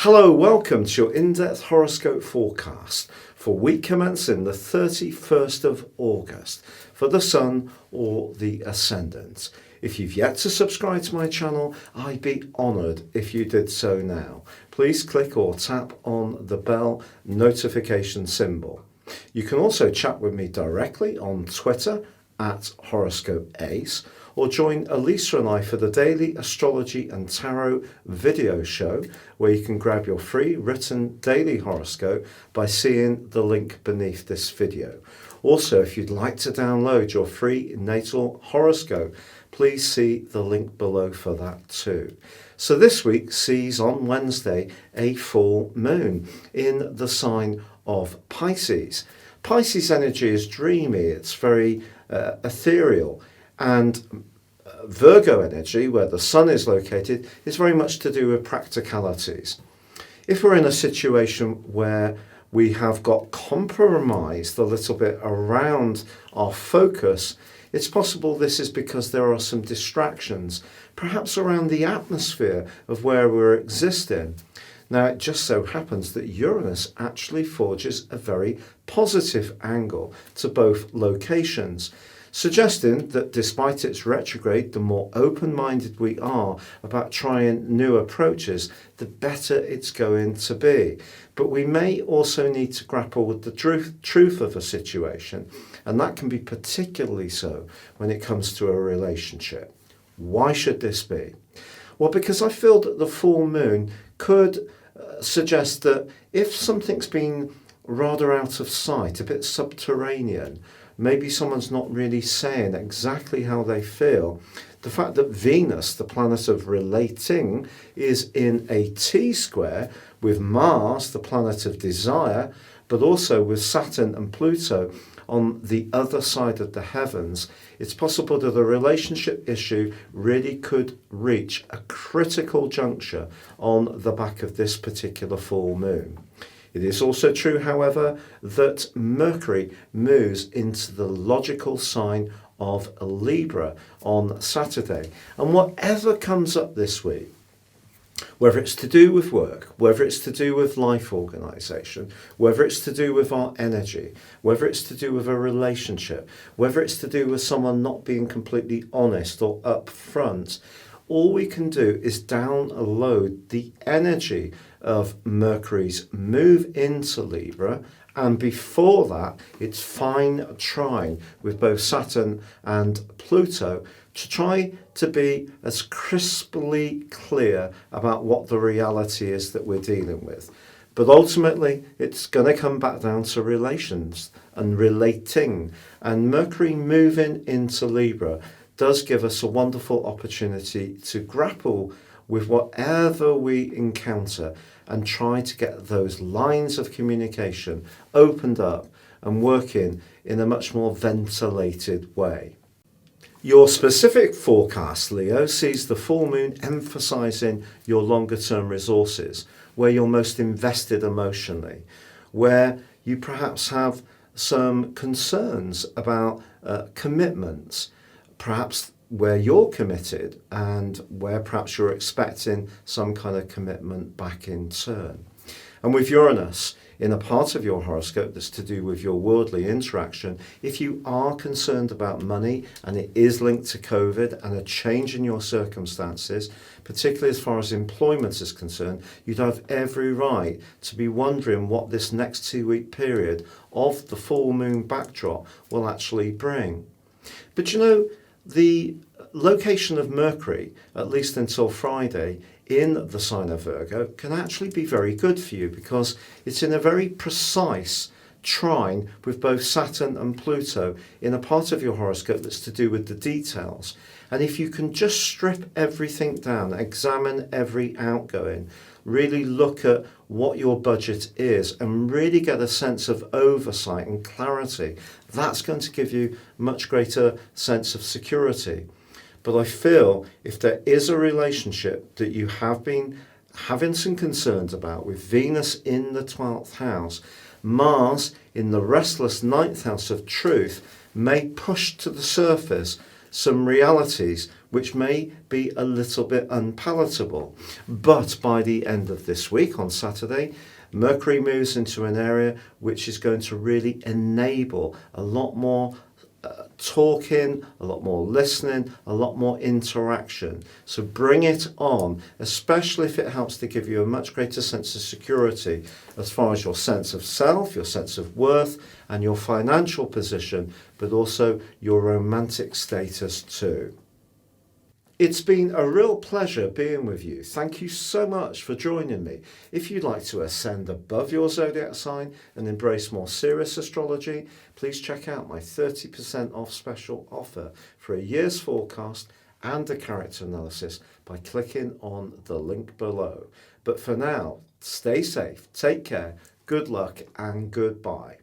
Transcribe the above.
Hello, welcome to your in-depth horoscope forecast for week commencing the 31st of August for the Sun or the Ascendant. If you've yet to subscribe to my channel, I'd be honoured if you did so now. Please click or tap on the bell notification symbol. You can also chat with me directly on Twitter at Horoscope Ace, or join Elisa and I for the daily astrology and tarot video show, where you can grab your free written daily horoscope by seeing the link beneath this video. Also, if you'd like to download your free natal horoscope, please see the link below for that too. So this week sees on Wednesday a full moon in the sign of Pisces. Pisces energy is dreamy, it's very ethereal, and Virgo energy, where the Sun is located, is very much to do with practicalities. If we're in a situation where we have got compromised a little bit around our focus, it's possible this is because there are some distractions, perhaps around the atmosphere of where we're existing. Now, it just so happens that Uranus actually forges a very positive angle to both locations, suggesting that despite its retrograde, the more open-minded we are about trying new approaches, the better it's going to be. But we may also need to grapple with the truth of a situation, and that can be particularly so when it comes to a relationship. Why should this be? Well, because I feel that the full moon could suggest that if something's been rather out of sight, a bit subterranean, maybe someone's not really saying exactly how they feel, the fact that Venus, the planet of relating, is in a T-square with Mars, the planet of desire, but also with Saturn and Pluto on the other side of the heavens, it's possible that a relationship issue really could reach a critical juncture on the back of this particular full moon. It is also true, however, that Mercury moves into the logical sign of Libra on Saturday. And whatever comes up this week, whether it's to do with work, whether it's to do with life organisation, whether it's to do with our energy, whether it's to do with a relationship, whether it's to do with someone not being completely honest or upfront, all we can do is download the energy of Mercury's move into Libra, and before that, its fine trine with both Saturn and Pluto to try to be as crisply clear about what the reality is that we're dealing with. But ultimately, it's going to come back down to relations and relating. And Mercury moving into Libra does give us a wonderful opportunity to grapple with whatever we encounter and try to get those lines of communication opened up and working in a much more ventilated way. Your specific forecast, Leo, sees the full moon emphasising your longer term resources, where you're most invested emotionally, where you perhaps have some concerns about commitments, perhaps where you're committed and where perhaps you're expecting some kind of commitment back in turn. And with Uranus in a part of your horoscope that's to do with your worldly interaction, if you are concerned about money and it is linked to COVID and a change in your circumstances, particularly as far as employment is concerned, you'd have every right to be wondering what this next 2-week period of the full moon backdrop will actually bring. But you know, the location of Mercury, at least until Friday, in the sign of Virgo can actually be very good for you because it's in a very precise trine with both Saturn and Pluto in a part of your horoscope that's to do with the details. And if you can just strip everything down, examine every outgoing, really look at what your budget is and really get a sense of oversight and clarity, that's going to give you much greater sense of security. But I feel if there is a relationship that you have been having some concerns about with Venus in the 12th house, Mars in the restless 9th house of truth may push to the surface some realities which may be a little bit unpalatable. But by the end of this week, on Saturday, Mercury moves into an area which is going to really enable a lot more talking, a lot more listening, a lot more interaction. So bring it on, especially if it helps to give you a much greater sense of security as far as your sense of self, your sense of worth, and your financial position, but also your romantic status too. It's been a real pleasure being with you. Thank you so much for joining me. If you'd like to ascend above your zodiac sign and embrace more serious astrology, please check out my 30% off special offer for a year's forecast and a character analysis by clicking on the link below. But for now, stay safe, take care, good luck, and goodbye.